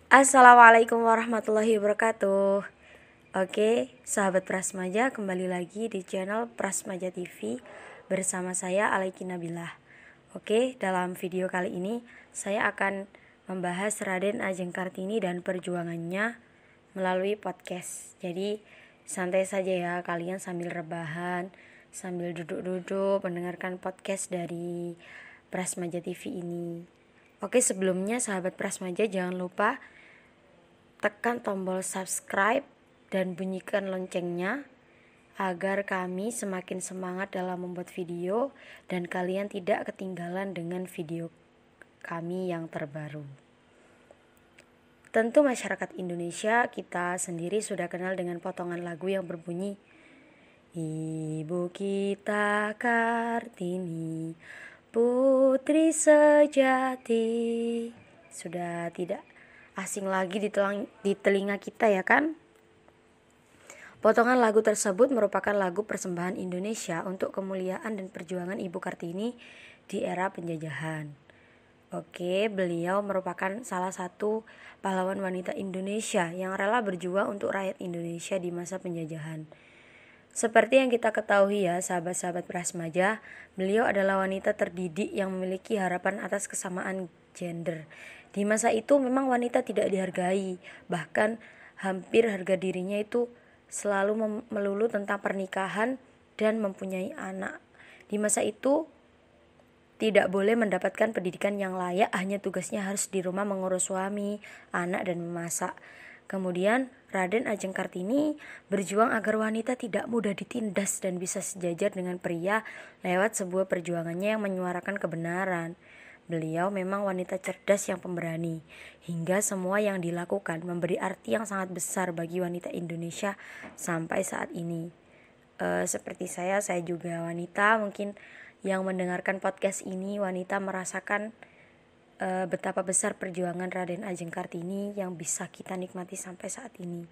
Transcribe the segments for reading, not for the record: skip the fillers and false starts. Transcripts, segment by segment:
Assalamualaikum warahmatullahi wabarakatuh. Oke, sahabat Prasmaja, kembali lagi di channel Prasmaja TV bersama saya Alaiki Nabilah. Oke, dalam video kali ini saya akan membahas Raden Ajeng Kartini dan perjuangannya melalui podcast. Jadi santai saja ya, kalian sambil rebahan, sambil duduk-duduk mendengarkan podcast dari Prasmaja TV ini. Oke, sebelumnya sahabat Prasmaja jangan lupa tekan tombol subscribe dan bunyikan loncengnya agar kami semakin semangat dalam membuat video dan kalian tidak ketinggalan dengan video kami yang terbaru. Tentu masyarakat Indonesia kita sendiri sudah kenal dengan potongan lagu yang berbunyi Ibu kita Kartini, putri sejati. Sudah tidak asing lagi di telinga kita ya kan? Potongan lagu tersebut merupakan lagu persembahan Indonesia untuk kemuliaan dan perjuangan Ibu Kartini di era penjajahan. Oke, beliau merupakan salah satu pahlawan wanita Indonesia yang rela berjuang untuk rakyat Indonesia di masa penjajahan. Seperti yang kita ketahui ya sahabat-sahabat Prasmaja, beliau adalah wanita terdidik yang memiliki harapan atas kesamaan gender. Di masa itu memang wanita tidak dihargai, bahkan hampir harga dirinya itu selalu melulu tentang pernikahan dan mempunyai anak. Di masa itu tidak boleh mendapatkan pendidikan yang layak, hanya tugasnya harus di rumah mengurus suami, anak dan memasak. Kemudian Raden Ajeng Kartini berjuang agar wanita tidak mudah ditindas dan bisa sejajar dengan pria lewat sebuah perjuangannya yang menyuarakan kebenaran. Beliau memang wanita cerdas yang pemberani, hingga semua yang dilakukan memberi arti yang sangat besar bagi wanita Indonesia sampai saat ini. Seperti saya juga wanita, mungkin yang mendengarkan podcast ini wanita merasakan betapa besar perjuangan Raden Ajeng Kartini yang bisa kita nikmati sampai saat ini.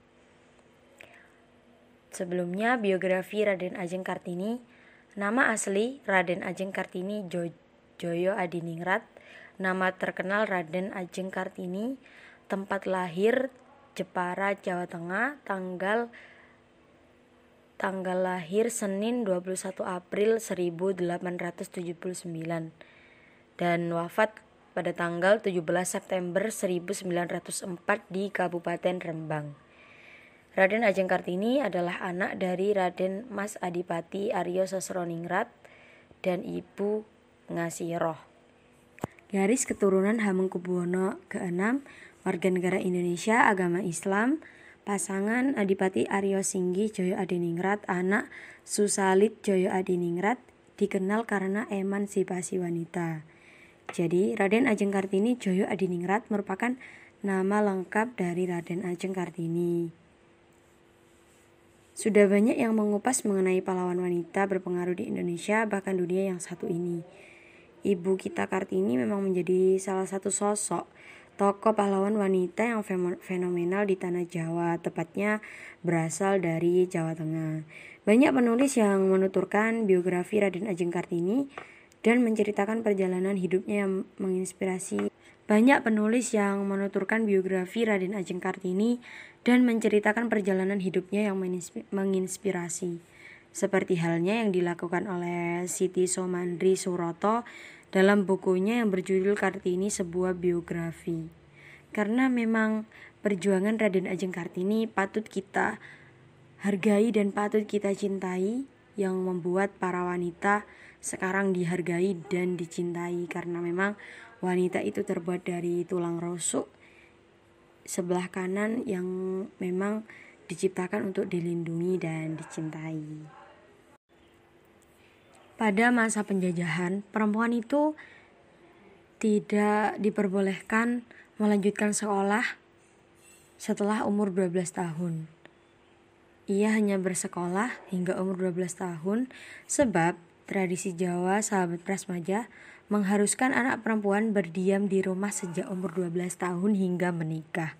Sebelumnya biografi Raden Ajeng Kartini. Nama asli Raden Ajeng Kartini Joyo Adiningrat. Nama terkenal Raden Ajeng Kartini. Tempat lahir Jepara, Jawa Tengah. Tanggal lahir Senin 21 April 1879 dan wafat pada tanggal 17 September 1904 di Kabupaten Rembang. Raden Ajeng Kartini adalah anak dari Raden Mas Adipati Aryo Sosroningrat dan Ibu Ngasiroh. Garis keturunan Hamengkubuwono ke-6, warga negara Indonesia, agama Islam. Pasangan Adipati Aryo Singgi Joyo Adiningrat, anak Susalit Joyo Adiningrat, dikenal karena emansipasi wanita. Jadi Raden Ajeng Kartini Joyo Adiningrat merupakan nama lengkap dari Raden Ajeng Kartini. Sudah banyak yang mengupas mengenai pahlawan wanita berpengaruh di Indonesia bahkan dunia yang satu ini. Ibu kita Kartini memang menjadi salah satu sosok tokoh pahlawan wanita yang fenomenal di tanah Jawa, tepatnya berasal dari Jawa Tengah. Banyak penulis yang menuturkan biografi Raden Ajeng Kartini dan menceritakan perjalanan hidupnya yang menginspirasi. Banyak penulis yang menuturkan biografi Raden Ajeng Kartini dan menceritakan perjalanan hidupnya yang menginspirasi. Seperti halnya yang dilakukan oleh Siti Somandri Suroto dalam bukunya yang berjudul Kartini Sebuah Biografi. Karena memang perjuangan Raden Ajeng Kartini patut kita hargai dan patut kita cintai, yang membuat para wanita sekarang dihargai dan dicintai, karena memang wanita itu terbuat dari tulang rusuk sebelah kanan yang memang diciptakan untuk dilindungi dan dicintai. Pada masa penjajahan, perempuan itu tidak diperbolehkan melanjutkan sekolah setelah umur 12 tahun. Ia hanya bersekolah hingga umur 12 tahun sebab tradisi Jawa, sahabat Prasmaja, mengharuskan anak perempuan berdiam di rumah sejak umur 12 tahun hingga menikah.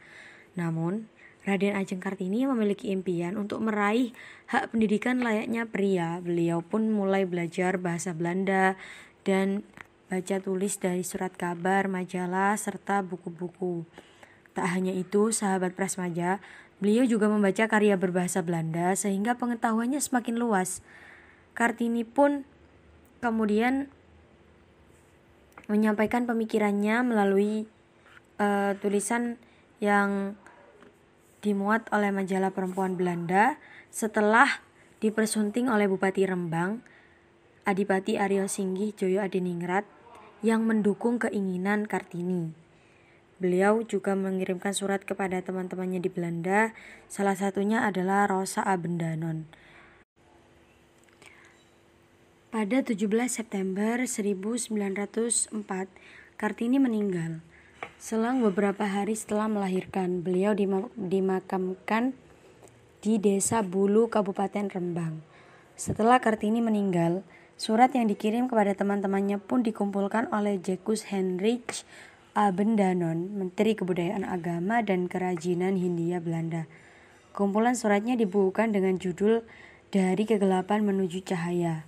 Namun, Raden Ajeng Kartini memiliki impian untuk meraih hak pendidikan layaknya pria. Beliau pun mulai belajar bahasa Belanda dan baca tulis dari surat kabar, majalah, serta buku-buku. Tak hanya itu, sahabat Prasmaja, beliau juga membaca karya berbahasa Belanda sehingga pengetahuannya semakin luas. Kartini pun kemudian menyampaikan pemikirannya melalui tulisan yang dimuat oleh majalah perempuan Belanda setelah dipersunting oleh Bupati Rembang, Adipati Aryo Singgih Joyo Adiningrat, yang mendukung keinginan Kartini. Beliau juga mengirimkan surat kepada teman-temannya di Belanda, salah satunya adalah Rosa Abendanon. Pada 17 September 1904, Kartini meninggal. Selang beberapa hari setelah melahirkan, beliau dimakamkan di Desa Bulu, Kabupaten Rembang. Setelah Kartini meninggal, surat yang dikirim kepada teman-temannya pun dikumpulkan oleh Jacques Heinrich Abendanon, Menteri Kebudayaan Agama dan Kerajinan Hindia Belanda. Kumpulan suratnya dibukukan dengan judul Dari Kegelapan Menuju Cahaya.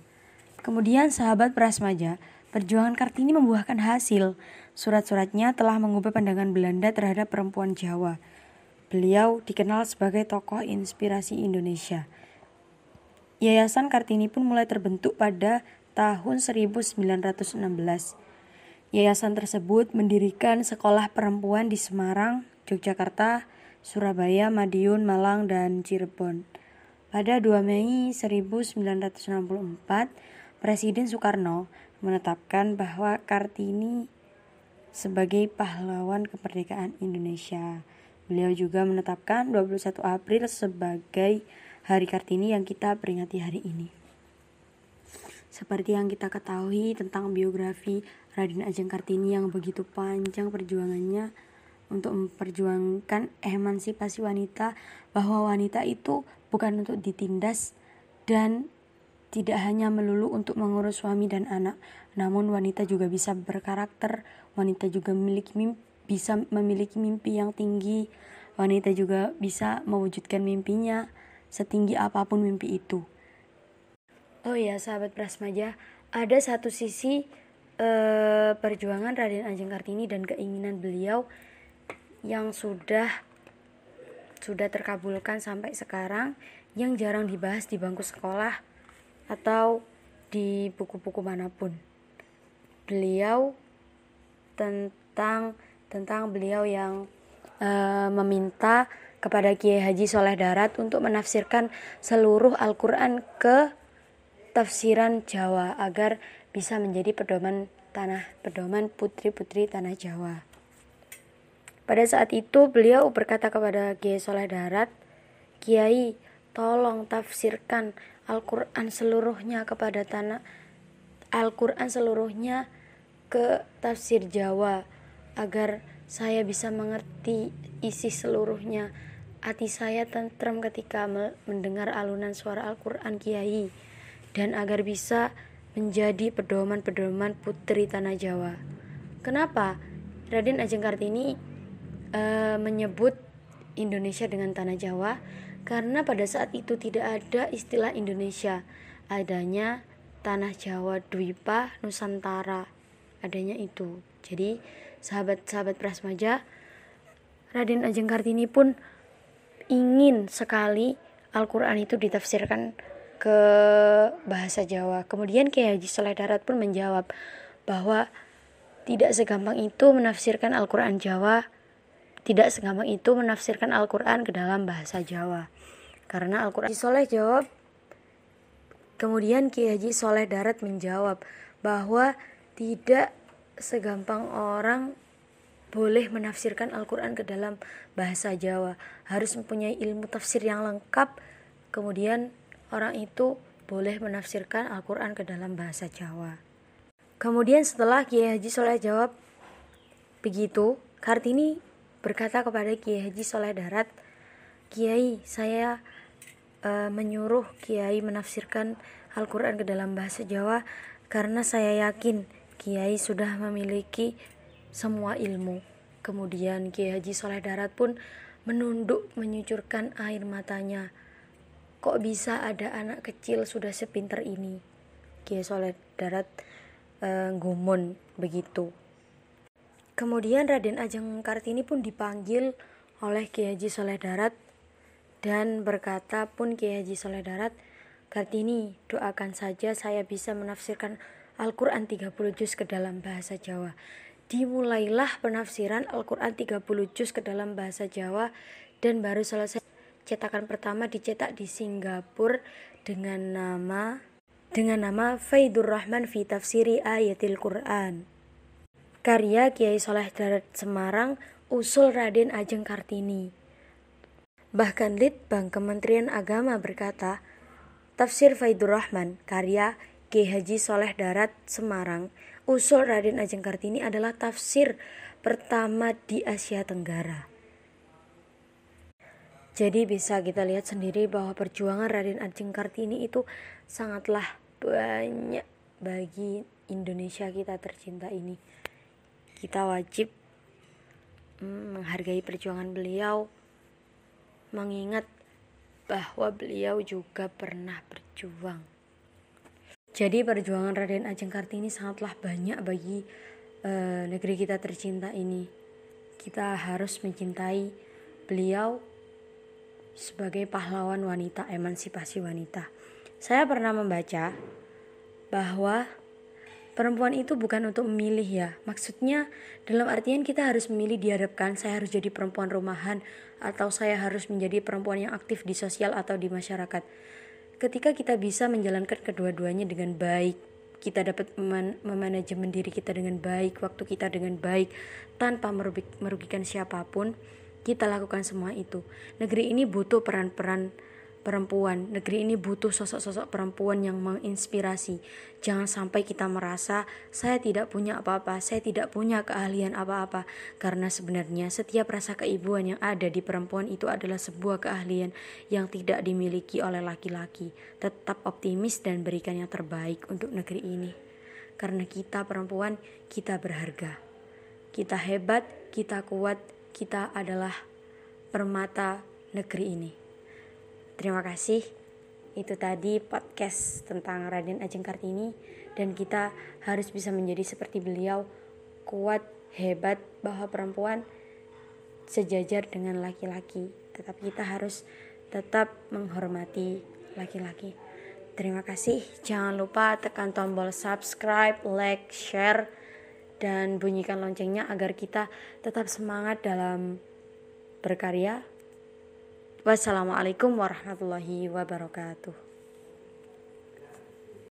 Kemudian sahabat Prasmaja, perjuangan Kartini membuahkan hasil. Surat-suratnya telah mengubah pandangan Belanda terhadap perempuan Jawa. Beliau dikenal sebagai tokoh inspirasi Indonesia. Yayasan Kartini pun mulai terbentuk pada tahun 1916. Yayasan tersebut mendirikan sekolah perempuan di Semarang, Yogyakarta, Surabaya, Madiun, Malang, dan Cirebon. Pada 2 Mei 1964, Presiden Soekarno menetapkan bahwa Kartini sebagai pahlawan kemerdekaan Indonesia. Beliau juga menetapkan 21 April sebagai Hari Kartini yang kita peringati hari ini. Seperti yang kita ketahui tentang biografi Raden Ajeng Kartini yang begitu panjang perjuangannya untuk memperjuangkan emansipasi wanita, bahwa wanita itu bukan untuk ditindas dan tidak hanya melulu untuk mengurus suami dan anak, namun wanita juga bisa berkarakter, wanita juga bisa memiliki mimpi yang tinggi, wanita juga bisa mewujudkan mimpinya setinggi apapun mimpi itu. Oh ya sahabat Prasmaja, ada satu sisi perjuangan Raden Ajeng Kartini dan keinginan beliau yang sudah terkabulkan sampai sekarang, yang jarang dibahas di bangku sekolah atau di buku-buku manapun. Beliau tentang beliau yang meminta kepada Kiai Haji Soleh Darat untuk menafsirkan seluruh Al-Quran ke tafsiran Jawa agar bisa menjadi pedoman putri-putri tanah Jawa. Pada saat itu beliau berkata kepada Kiai Soleh Darat, "Kiai, tolong tafsirkan Al-Quran seluruhnya ke tafsir Jawa agar saya bisa mengerti isi seluruhnya. Hati saya tentram ketika mendengar alunan suara Al-Quran Kiai, dan agar bisa menjadi pedoman-pedoman putri tanah Jawa." Kenapa Raden Ajeng Kartini menyebut Indonesia dengan tanah Jawa? Karena pada saat itu tidak ada istilah Indonesia, adanya tanah Jawa, Dwipa, Nusantara, adanya itu. Jadi sahabat-sahabat Prasmaja, Raden Ajeng Kartini pun ingin sekali Al-Quran itu ditafsirkan ke bahasa Jawa. Kemudian Kiai Haji Soleh Darat pun menjawab bahwa tidak segampang itu menafsirkan Al-Quran Jawa, tidak segampang itu menafsirkan Al-Quran ke dalam bahasa Jawa. Karena Al-Quran Soleh jawab, kemudian Kiai Haji Soleh Darat menjawab bahwa tidak segampang orang boleh menafsirkan Al-Quran ke dalam bahasa Jawa, harus mempunyai ilmu tafsir yang lengkap, kemudian orang itu boleh menafsirkan Al-Quran ke dalam bahasa Jawa. Kemudian setelah Kiai Haji Soleh jawab begitu, Kartini berkata kepada Kiai Haji Soleh Darat, "Kiai, saya menyuruh Kiai menafsirkan Al-Quran ke dalam bahasa Jawa karena saya yakin Kiai sudah memiliki semua ilmu." Kemudian Kiai Haji Soleh Darat pun menunduk menyucurkan air matanya. Kok bisa ada anak kecil sudah sepinter ini? Kiai Soleh Darat gumun begitu. Kemudian Raden Ajeng Kartini pun dipanggil oleh Kiai Haji Soleh Darat dan berkata pun Kiai Haji Soleh Darat, "Kartini, doakan saja saya bisa menafsirkan Al-Quran 30 juz ke dalam bahasa Jawa." Dimulailah penafsiran Al-Quran 30 juz ke dalam bahasa Jawa dan baru selesai. Cetakan pertama dicetak di Singapura dengan nama Faidur Rahman fi Tafsiri Ayatil Quran. Karya Kiai Soleh Darat Semarang, usul Raden Ajeng Kartini. Bahkan Litbang Kementerian Agama berkata, Tafsir Faidur Rahman, karya Kiai Haji Soleh Darat Semarang, usul Raden Ajeng Kartini adalah tafsir pertama di Asia Tenggara. Jadi bisa kita lihat sendiri bahwa perjuangan Raden Ajeng Kartini itu sangatlah banyak bagi Indonesia kita tercinta ini. Kita wajib menghargai perjuangan beliau, mengingat bahwa beliau juga pernah berjuang. Jadi perjuangan Raden Ajeng Kartini sangatlah banyak bagi negeri kita tercinta ini. Kita harus mencintai beliau sebagai pahlawan wanita, emansipasi wanita. Saya pernah membaca bahwa perempuan itu bukan untuk memilih ya. Maksudnya dalam artian kita harus memilih dihadapkan saya harus jadi perempuan rumahan atau saya harus menjadi perempuan yang aktif di sosial atau di masyarakat. Ketika kita bisa menjalankan kedua-duanya dengan baik, kita dapat memanajemen diri kita dengan baik, waktu kita dengan baik, tanpa merugikan siapapun, kita lakukan semua itu. Negeri ini butuh peran-peran perempuan. Negeri ini butuh sosok-sosok perempuan yang menginspirasi. Jangan sampai kita merasa saya tidak punya apa-apa, saya tidak punya keahlian apa-apa. Karena sebenarnya setiap rasa keibuan yang ada di perempuan itu adalah sebuah keahlian yang tidak dimiliki oleh laki-laki. Tetap optimis dan berikan yang terbaik untuk negeri ini. Karena kita perempuan, kita berharga. Kita hebat, kita kuat, kita adalah permata negeri ini. Terima kasih. Itu tadi podcast tentang Raden Ajeng Kartini, dan kita harus bisa menjadi seperti beliau, kuat, hebat, bahwa perempuan sejajar dengan laki-laki. Tetapi kita harus tetap menghormati laki-laki. Terima kasih. Jangan lupa tekan tombol subscribe, like, share, dan bunyikan loncengnya agar kita tetap semangat dalam berkarya. Wassalamualaikum warahmatullahi wabarakatuh.